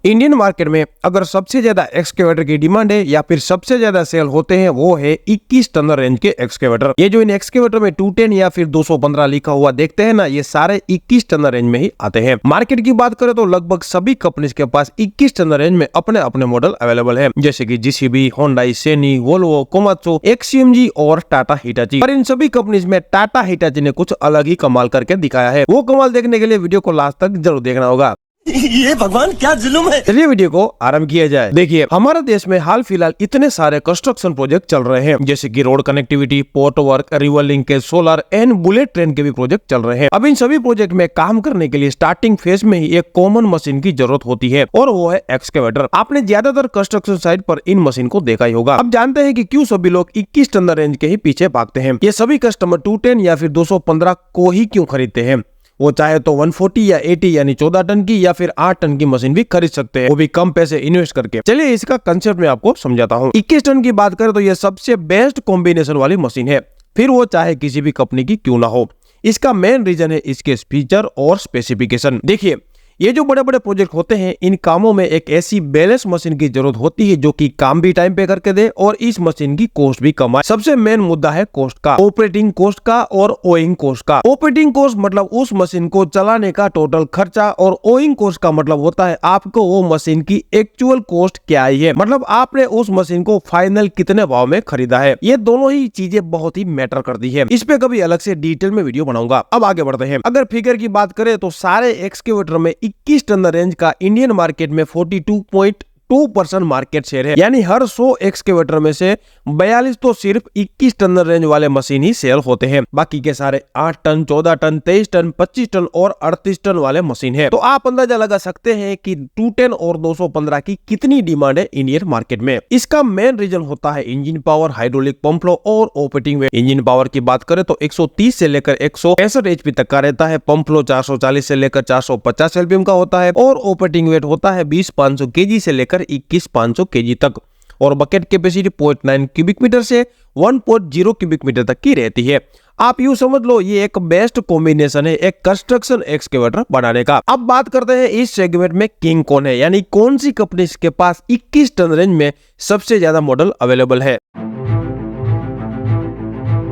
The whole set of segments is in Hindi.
इंडियन मार्केट में अगर सबसे ज्यादा एक्सकेवेटर की डिमांड है या फिर सबसे ज्यादा सेल होते हैं वो है 21 टन रेंज के एक्सकेवेटर। ये जो इन एक्सकेवेटर में 210 या फिर 215 लिखा हुआ देखते हैं ना, ये सारे 21 टन रेंज में ही आते हैं। मार्केट की बात करें तो लगभग सभी कंपनीज के पास 21 टन रेंज में अपने अपने मॉडल अवेलेबल है, जैसे कि जीसीबी, होंडाई, सेनी, वोल्वो, कोमात्सु, एक्ससीएमजी और टाटा हिटाची। पर इन सभी कंपनीज में टाटा हिटाची ने कुछ अलग ही कमाल करके दिखाया है। वो कमाल देखने के लिए वीडियो को लास्ट तक जरूर देखना होगा। ये भगवान क्या जुल्म है। चलिए वीडियो को आरंभ किया जाए। देखिए, हमारे देश में हाल फिलहाल इतने सारे कंस्ट्रक्शन प्रोजेक्ट चल रहे हैं, जैसे कि road connectivity, port work, river linkage, solar and bullet train के भी प्रोजेक्ट चल रहे हैं। अब इन सभी प्रोजेक्ट में काम करने के लिए स्टार्टिंग फेज में ही एक कॉमन मशीन की जरूरत होती है और वो है एक्सकेवेटर। आपने ज्यादातर कंस्ट्रक्शन साइट पर इन मशीन को देखा ही होगा। अब जानते हैं कि क्यों सभी लोग 21 टन रेंज के ही पीछे भागते हैं। ये सभी कस्टमर 210 या फिर 215 को ही क्यों खरीदते हैं। वो चाहे तो 140 या 80 यानी 14 टन की या फिर 8 टन की मशीन भी खरीद सकते हैं, वो भी कम पैसे इन्वेस्ट करके। चलिए इसका कंसेप्ट मैं आपको समझाता हूँ। 21 टन की बात करें तो ये सबसे बेस्ट कॉम्बिनेशन वाली मशीन है, फिर वो चाहे किसी भी कंपनी की क्यों ना हो। इसका मेन रीजन है इसके फीचर और स्पेसिफिकेशन। देखिए, ये जो बड़े बड़े प्रोजेक्ट होते हैं, इन कामों में एक ऐसी बैलेंस मशीन की जरूरत होती है जो कि काम भी टाइम पे करके दे और इस मशीन की कॉस्ट भी कम आए। सबसे मेन मुद्दा है कॉस्ट का, ऑपरेटिंग कॉस्ट का और ओइंग कॉस्ट का। ऑपरेटिंग कॉस्ट मतलब उस मशीन को चलाने का टोटल खर्चा, और ओइंग कॉस्ट का मतलब होता है आपको वो मशीन की एक्चुअल कॉस्ट क्या आई है, मतलब आपने उस मशीन को फाइनल कितने भाव में खरीदा है। ये दोनों ही चीजें बहुत ही मैटर करती है। इस पे कभी अलग से डिटेल में वीडियो बनाऊंगा। अब आगे बढ़ते हैं। अगर फिगर की बात करें तो सारे एक्सकेवेटर में 21 टन रेंज का इंडियन मार्केट में 42.2% मार्केट शेयर है, यानी हर 100 एक्सकेवेटर में से 42 तो सिर्फ 21 टन रेंज वाले मशीन ही सेल होते हैं। बाकी के सारे 8 टन, 14 टन, 23 टन, 25 टन और 38 टन वाले मशीन है। तो आप अंदाजा लगा सकते हैं कि 210 और 215 की कितनी डिमांड है इंडियन मार्केट में। इसका मेन रीजन होता है engine power, hydraulic pump flow और ऑपरेटिंग वेट। इंजन पावर की बात करें तो 130 से लेकर 165 एचपी तक का रहता है। पंप फ्लो 440 से लेकर 450 एलपीएम का होता है और ऑपरेटिंग वेट होता है 20,500 केजी से लेकर 21,500 केजी तक, और बकेट कैपेसिटी 0.9 क्यूबिक मीटर से 1.0 क्यूबिक मीटर तक की रहती है। आप यूं समझ लो ये एक बेस्ट कॉम्बिनेशन है एक कंस्ट्रक्शन एक्सकेवेटर बनाने का। अब बात करते हैं इस सेगमेंट में किंग कौन है, यानी कौन सी कंपनी के पास 21 टन रेंज में सबसे ज्यादा मॉडल अवेलेबल है।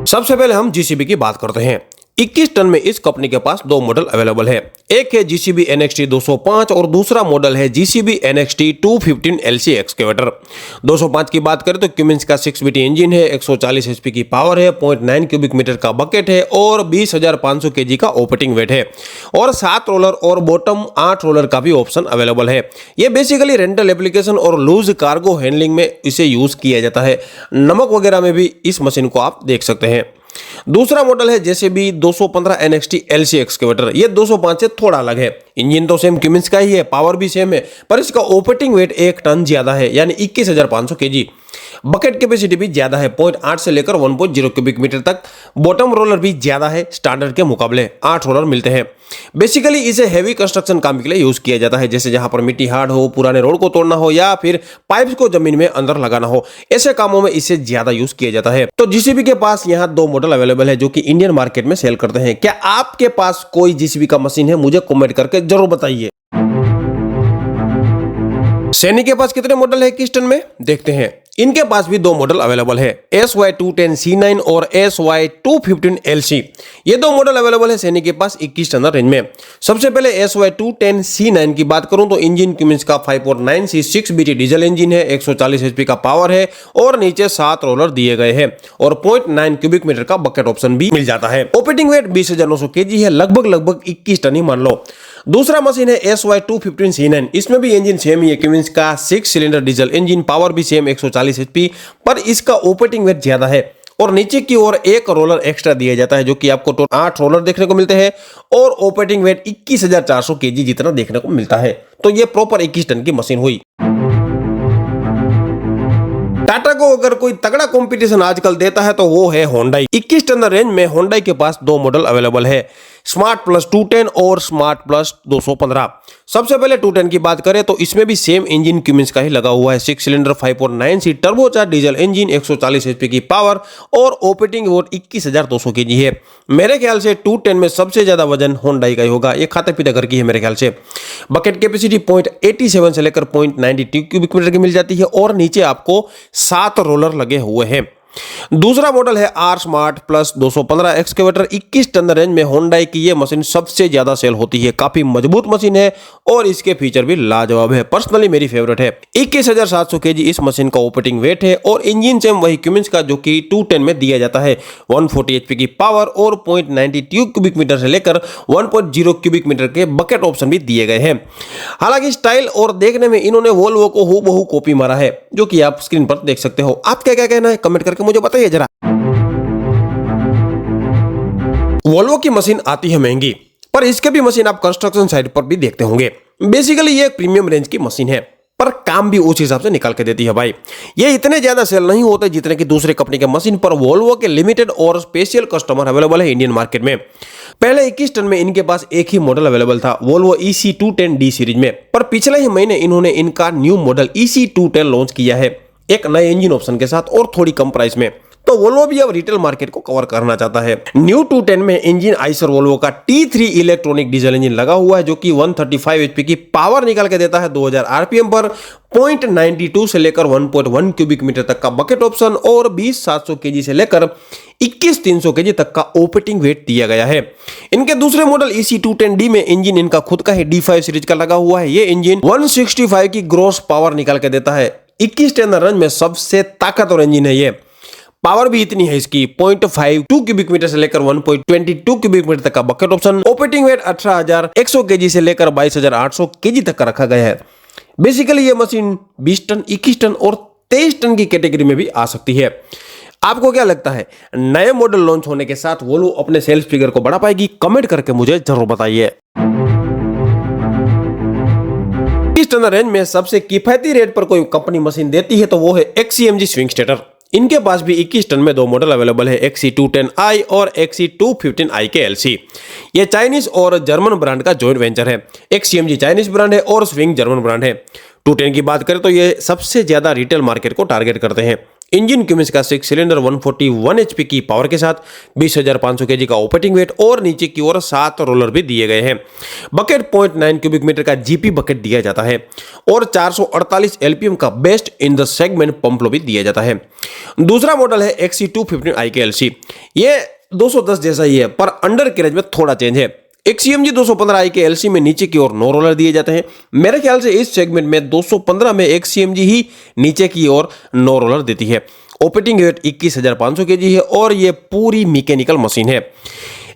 सबसे पहले हम जीसीबी की बात करते हैं। 21 टन में इस कंपनी के पास दो मॉडल अवेलेबल है। एक है जीसीबी NXT 205 और दूसरा मॉडल है जीसीबी NXT 215 LC एक्सकेवेटर। 205 की बात करें तो क्यूमिंस का 6BT इंजन है, 140 HP की पावर है, 0.9 क्यूबिक मीटर का बकेट है और 20,500 केजी का ऑपरेटिंग वेट है, और 7 रोलर और बॉटम 8 रोलर का भी ऑप्शन अवेलेबल है। ये बेसिकली रेंटल एप्लीकेशन और लूज कार्गो हैंडलिंग में इसे यूज किया जाता है। नमक वगैरह में भी इस मशीन को आप देख सकते हैं। दूसरा मॉडल है जेसीबी 215 NXT LC एक्सकेवेटर। ये 205 से थोड़ा अलग है। इंजन तो सेम क्यूमिंस का ही है, पावर भी सेम है, पर इसका ऑपरेटिंग वेट 1 टन ज्यादा है, यानी 21,500 केजी। बकेट कैपेसिटी भी ज्यादा है, 0.8 से लेकर 1.0 क्यूबिक मीटर तक। बॉटम रोलर भी ज्यादा है, स्टैंडर्ड के मुकाबले 8 रोलर मिलते हैं। बेसिकली इसे हेवी कंस्ट्रक्शन काम के लिए यूज किया जाता है, जैसे जहां पर मिट्टी हार्ड हो, पुराने रोड को तोड़ना हो या फिर पाइप्स को जमीन में अंदर लगाना हो, ऐसे कामों में इसे ज्यादा यूज किया जाता है। तो जीसीबी के पास यहाँ दो मॉडल अवेलेबल है जो कि इंडियन मार्केट में सेल करते हैं। क्या आपके पास कोई जीसीबी का मशीन है? मुझे कमेंट करके जरूर बताइए। सैनी के पास कितने मॉडल है 21 टन में, देखते हैं। इनके पास भी दो मॉडल अवेलेबल है, SY210C9 और SY215 LC। ये दो मॉडल अवेलेबल है सैनी के पास 21 टन रेंज में। सबसे पहले SY210C9 की बात करूं तो इंजन क्यूमिंस का 5.9C 6BT डीजल इंजन है, 140 HP का पावर है और नीचे 7 रोलर दिए गए हैं और 0.9 क्यूबिक मीटर का बकेट ऑप्शन भी मिल जाता है। ऑपरेटिंग वेट 20,900 केजी है, लगभग 21 टन ही मान लो। दूसरा मशीन है SY215C9। इसमें भी इंजन सेम ही है, क्यूमिंस का 6 सिलेंडर डीजल इंजन, पावर भी सेम 140 HP, पर इसका ऑपरेटिंग वेट ज्यादा है और नीचे की ओर एक रोलर एक्स्ट्रा दिया जाता है, जो कि आपको 8 रोलर देखने को मिलते हैं और ऑपरेटिंग वेट 21,400 केजी जितना देखने को मिलता है। तो ये प्रॉपर 21 टन की मशीन हुई। टाटा को अगर कोई तगड़ा कंपटीशन आजकल देता है तो वो है होंडाई। 21 टन रेंज में होंडाई के पास दो मॉडल अवेलेबल है, स्मार्ट प्लस 210 और स्मार्ट प्लस 215। सबसे पहले 210 की बात करें तो इसमें भी सेम इंजन क्यूमिंस का ही लगा हुआ है। 6 cylinder 5.9 turbocharge diesel engine, 140 HP की पावर और ऑपरेटिंग वोट 21,200 केजी है। मेरे ख्याल से 210 में सबसे ज्यादा वजन होंडाई का ही होगा। ये खाते पीते घर की है मेरे ख्याल से। बकेट कैपेसिटी 0.87 से लेकर 0.92 क्यूबिक मीटर की मिल जाती है और नीचे आपको 7 रोलर लगे हुए हैं। दूसरा मॉडल है R smart plus 215 excavator. 21 ton range में होंडाई की ये मशीन सबसे ज्यादा सेल होती है। काफी मजबूत मशीन है और इसके फीचर भी लाजवाब है। पर्सनली मेरी फेवरेट है। 21,700 केजी इस मशीन का ऑपरेटिंग वेट है और इंजन सेम वही क्यूमिंस का जो कि 210 में दिया जाता है। 140 एचपी की पावर और 0.92 क्यूबिक मीटर से लेकर 1.0 क्यूबिक मीटर के बकेट ऑप्शन भी दिए गए हैं। हालांकि स्टाइल और देखने में इन्होंने वोल्वो को हूबहू कॉपी मारा है, जो कि आप स्क्रीन पर देख सकते हो। आप क्या क्या कहना है कमेंट करके मुझे बताइए जरा। वोल्वो की मशीन आती है महंगी, पर इसके भी मशीन आप कंस्ट्रक्शन साइट पर भी देखते होंगे। बेसिकली ये एक प्रीमियम रेंज की मशीन है, पर काम भी उस हिसाब से निकाल के देती है भाई। ये इतने ज्यादा सेल नहीं होते जितने कि दूसरे कंपनी के मशीन, पर वोल्वो के लिमिटेड और स्पेशल कस्टमर अवेलेबल है इंडियन मार्केट में। पहले 21 टन में इनके पास एक ही मॉडल अवेलेबल था, वोल्वो EC210D सीरीज में, पर पिछले ही महीने इन्होंने इनका न्यू मॉडल EC210 लॉन्च किया है, एक नए इंजन ऑप्शन के साथ और थोड़ी कम प्राइस में। तो वोल्वो भी अब रिटेल मार्केट को कवर करना चाहता है। न्यू 210 में इंजन आइसर वोल्वो का T3 इलेक्ट्रॉनिक डीजल इंजन लगा हुआ है, जो कि 135 एचपी की पावर निकाल के देता है 2000 आरपीएम पर। 0.92 से लेकर 1.1 क्यूबिक मीटर तक का बकेट ऑप्शन और 20,700 केजी से लेकर 21,300 केजी तक का ऑपरेटिंग वेट दिया गया है। इनके दूसरे मॉडल EC210D में इंजन इनका खुद का है, D5 सीरीज का लगा हुआ है। ये इंजन 165 की ग्रॉस पावर निकाल के देता है। 21 टन रेंज में सबसे ताकतवर इंजन है ये। पावर भी इतनी है इसकी, 0.52 क्यूबिक मीटर से लेकर 1.22 क्यूबिक मीटर तक का bucket option. Operating weight 18,100 KG से लेकर 22,800 केजी तक का रखा गया है। बेसिकली ये मशीन 20 टन, 21 टन और 23 टन की कैटेगरी में भी आ सकती है। आपको क्या लगता है, नए मॉडल लॉन्च होने के साथ वोल्वो अपने सेल्स फिगर को बढ़ा पाएगी? कमेंट करके मुझे जरूर बताइए। इस टन रेंज में सबसे किफायती रेट पर कोई कंपनी मशीन देती है तो वो है XCMG स्विंग स्टेटर। इनके पास भी 21 टन में दो मॉडल अवेलेबल है, XC210i और XC215i के LC। ये चाइनीज और जर्मन ब्रांड का जॉइंट वेंचर है। XCMG चाइनीज ब्रांड है और स्विंग जर्मन ब्रांड है। 210 की बात करें तो ये सबसे ज्यादा रिटेल मार्केट को टारगेट करते हैं। इंजन क्यूमिंस का 6 सिलेंडर 141 एचपी की पावर के साथ 20,500 केजी का ऑपरेटिंग वेट और नीचे की ओर 7 रोलर भी दिए गए हैं। बकेट 0.9 क्यूबिक मीटर का जीपी बकेट दिया जाता है और 448 एलपीएम का best in the segment pump लो भी दिया जाता है। दूसरा मॉडल है XC215i के LC। ये 210 जैसा ही है, पर अंडर कैरेज में थोड़ा चेंज है। XCMG 215i के LC में नीचे की ओर 9 रोलर दिए जाते हैं। मेरे ख्याल से इस सेगमेंट में 215 में XCMG ही नीचे की ओर 9 रोलर देती है। ऑपरेटिंग वेट 21,500 केजी है और ये पूरी मैकेनिकल मशीन है।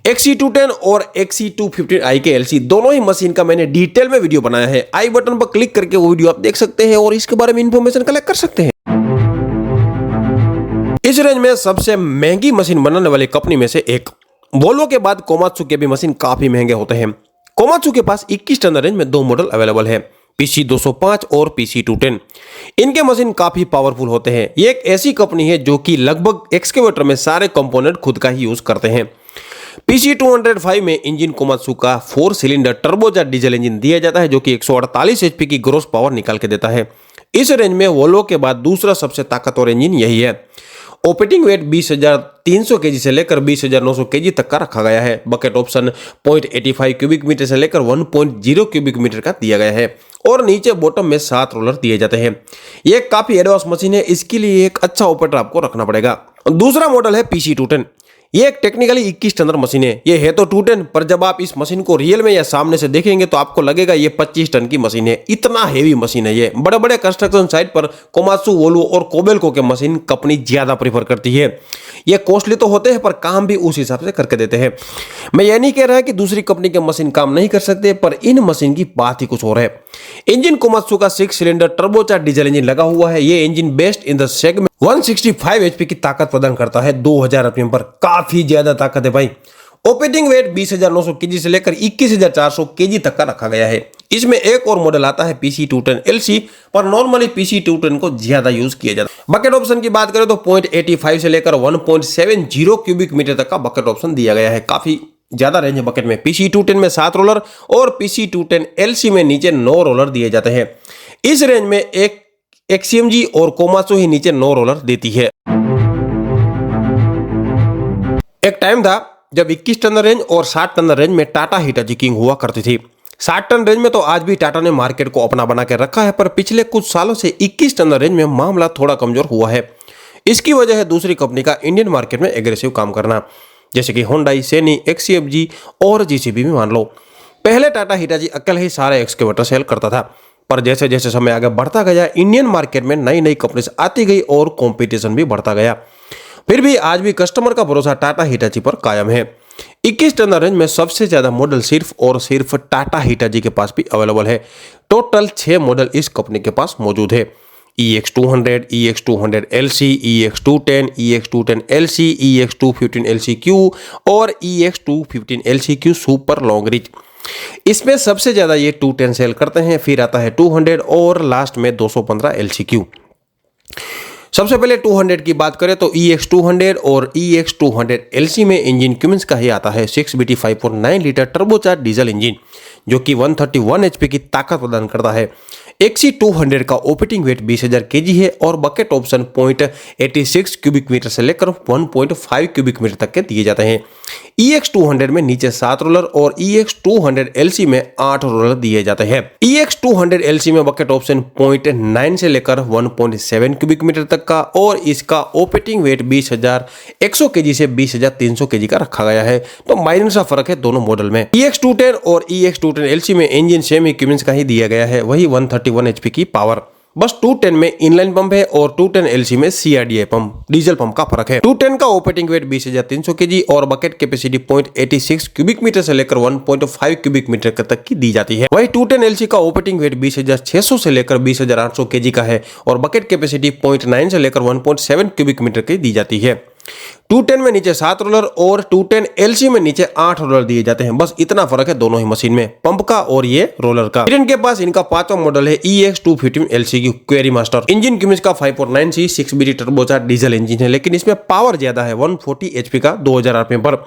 XC210 और XC215i के LC दोनों ही मशीन का मैंने डिटेल में वीडियो बनाया है। आई बटन पर क्लिक करके वो वीडियो आप देख सकते हैं और इसके बारे में इंफॉर्मेशन कलेक्ट कर सकते हैं। इस रेंज में सबसे महंगी मशीन बनाने वाली कंपनी में से एक वोल्वो के बाद कोमात्सु के भी मशीन काफी महंगे होते हैं। कोमात्सु के पास 21 टन रेंज में दो मॉडल अवेलेबल है, PC205 और PC210। इनके मशीन काफी पावरफुल होते हैं। ये एक ऐसी कंपनी है जो कि लगभग एक्सकेवेटर में सारे कंपोनेंट खुद का ही यूज करते हैं। PC205 में इंजन कोमात्सु का 4 सिलेंडर टर्बोचार्ज डीजल इंजन दिया जाता है, जो कि 148 एचपी की ग्रॉस पावर निकाल के देता है। इस रेंज में वोल्वो के बाद दूसरा सबसे ताकतवर इंजन यही है। ऑपरेटिंग वेट 20,300 केजी से लेकर 20,900 केजी तक का रखा गया है। बकेट ऑप्शन 0.85 क्यूबिक मीटर से लेकर 1.0 क्यूबिक मीटर का दिया गया है और नीचे बॉटम में 7 रोलर दिए जाते हैं। ये काफी एडवांस मशीन है, इसके लिए एक अच्छा ऑपरेटर आपको रखना पड़ेगा। दूसरा मॉडल है PC210। ये एक टेक्निकली 21 टन मशीन है। ये है तो 210, पर जब आप इस मशीन को रियल में या सामने से देखेंगे तो आपको लगेगा ये 25 टन की मशीन है। इतना हेवी मशीन है ये। बड़े बड़े कंस्ट्रक्शन साइट पर कोमात्सु, वोल्वो और कोबेल्को के मशीन कंपनी ज्यादा प्रीफर करती है। ये कॉस्टली तो होते हैं पर काम भी उस हिसाब से करके देते हैं। मैं ये नहीं कह रहा कि दूसरी कंपनी के मशीन काम नहीं कर सकते, पर इन मशीन की बात ही कुछ और है। इंजन कोमात्सु का 6 सिलेंडर टर्बोचार्ज डीजल इंजन लगा हुआ है। ये engine best in the segment 165 HP की ताकत प्रदान करता है 2000 आरपीएम पर। काफी ज्यादा ताकत है भाई। ऑपरेटिंग वेट 20,900 केजी से लेकर 21,400 केजी तक का रखा गया है। इसमें एक और मॉडल आता है PC210 LC, पर नॉर्मली PC210 को ज्यादा यूज किया जाता है। बकेट ऑप्शन की बात करें तो 0.85 से लेकर 1.70 क्यूबिक मीटर तक का बकेट ऑप्शन दिया गया है। काफी ज्यादा रेंज बकेट में PC210 में 7 रोलर और PC210 LC में नीचे 9 रोलर दिए जाते हैं। इस रेंज में एक XCMG और कोमात्सु ही नीचे 9 रोलर देती है। एक टाइम था जब 21 टन रेंज और 60 टन रेंज में टाटा हिटाची किंग हुआ करती थी। 60 टन रेंज में तो आज भी टाटा ने मार्केट को अपना बना के रखा है, पर पिछले कुछ सालों से 21 टन रेंज में मामला थोड़ा कमजोर हुआ है। इसकी वजह है दूसरी कंपनी का इंडियन मार्केट में एग्रेसिव काम करना, जैसे कि होंडाई, सैनी, XCMG और JCB भी मान लो। पहले टाटा हिटाची अकेले ही सारे एक्सकेवेटर सेल करता था, पर जैसे जैसे समय आगे बढ़ता गया इंडियन मार्केट में नई नई कंपनीज आती गई और कंपटीशन भी बढ़ता गया। फिर भी आज भी कस्टमर का भरोसा टाटा हिटाची पर कायम है। 21 टन रेंज में सबसे ज्यादा मॉडल सिर्फ और सिर्फ टाटा हिटाची के पास भी अवेलेबल है। टोटल 6 मॉडल इस कंपनी के पास मौजूद है। EX200, EX200 LC, EX210, EX210 LC, EX215 LCQ और EX215 LCQ super long rich. इसमें सबसे ज्यादा ये 210 सेल करते हैं, फिर आता है 200 और लास्ट में 215 LCQ। सबसे पहले 200 की बात करें तो EX200 और EX200 LC में इंजन क्यूमेंस का ही आता है 6BT 5.9 litre turbocharge diesel engine, जो कि 131 HP की ताकत प्रदान करता है। XC200 का ऑपरेटिंग वेट 20,000 kg है और बकेट ऑप्शन 0.86 क्यूबिक मीटर से लेकर 1.5 क्यूबिक मीटर तक के दिए जाते हैं। EX200 में नीचे 7 रोलर और EX200 LC में 8 रोलर दिए जाते हैं। EX200 LC में बकेट ऑप्शन 0.9 से लेकर 1.7 क्यूबिक मीटर तक का और इसका ऑपरेटिंग वेट 20,100 kg से 20,300 kg का रखा गया है, तो माइनर सा फर्क है दोनों मॉडल में। EX210 और EX210 LC में इंजन सेम इक्विपमेंट्स का ही दिया गया है, वही 131 HP की पावर। बस 210 में इनलाइन पंप है और 210 LC में CRDI पंप डीजल पंप का फर्क है। 210 का ऑपरेटिंग वेट 20,300 kg और बकेट कैपेसिटी 0.86 क्यूबिक मीटर से लेकर 1.5 क्यूबिक मीटर तक की दी जाती है। वही 210 LC का ऑपरेटिंग वेट 20,600 से लेकर 20,800 kg का है और बकेट कैपेसिटी 0.9 से लेकर 1.7 क्यूबिक मीटर की दी जाती है। 210 में नीचे 7 रोलर और 210 LC में नीचे 8 रोलर दिए जाते हैं। बस इतना फर्क है दोनों ही मशीन में, पंप का और ये रोलर का। फिर इनके पास इनका 5वां मॉडल है EX215 LCQ query master. Engine Cummins का 5.9C 6BT turbocharge diesel engine है, लेकिन इसमें पावर ज्यादा है 140 HP का 2000 RPM पर।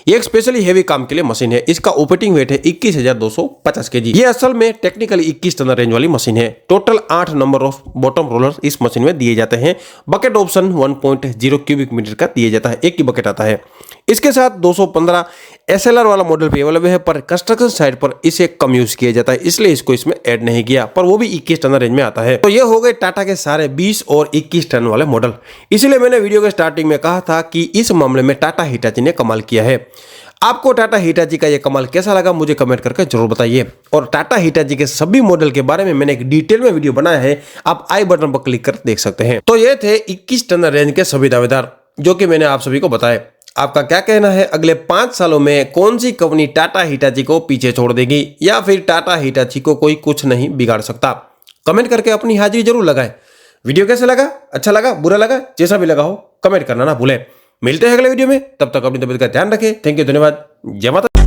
ये एक स्पेशली हेवी काम के लिए मशीन है। इसका ऑपरेटिंग वेट है 21,250 kg। ये असल में टेक्निकली 21 टन रेंज वाली मशीन है। Total 8 number of bottom roller इस मशीन में दिए जाते हैं। बकेट ऑप्शन 1.0 क्यूबिक मीटर का दिया जाता है, एक ही बकेट आता है। इसके साथ 215 SLR वाला मॉडल भी अवेलेबल है, पर कंस्ट्रक्शन साइड पर इसे कम यूज किया जाता है, इसलिए इसको इसमें ऐड नहीं किया, पर वो भी 21 टन रेंज में आता है। तो ये हो गए टाटा के सारे 20 और 21 टन वाले मॉडल। इसलिए मैंने वीडियो के स्टार्टिंग में कहा था कि इस मामले में टाटा हिटाची ने कमाल किया है। आपको टाटा हिटाची का ये कमाल कैसा लगा मुझे कमेंट करके जरूर बताइए। और टाटा हिटाची के सभी मॉडल के बारे में मैंने एक डिटेल में वीडियो बनाया है, आप आई बटन पर क्लिक कर देख सकते हैं। तो ये थे 21 टन रेंज के सभी दावेदार जो कि मैंने आप सभी को बताए। आपका क्या कहना है, अगले 5 सालों में कौन सी कंपनी टाटा हिटाची को पीछे छोड़ देगी या फिर टाटा हिटाची को कोई कुछ नहीं बिगाड़ सकता? कमेंट करके अपनी हाजिरी जरूर लगाएं। वीडियो कैसा लगा, अच्छा लगा, बुरा लगा, जैसा भी लगा हो कमेंट करना ना भूलें। मिलते हैं अगले वीडियो में, तब तक अपनी तबीयत का ध्यान रखें। थैंक यू, धन्यवाद, जय माता।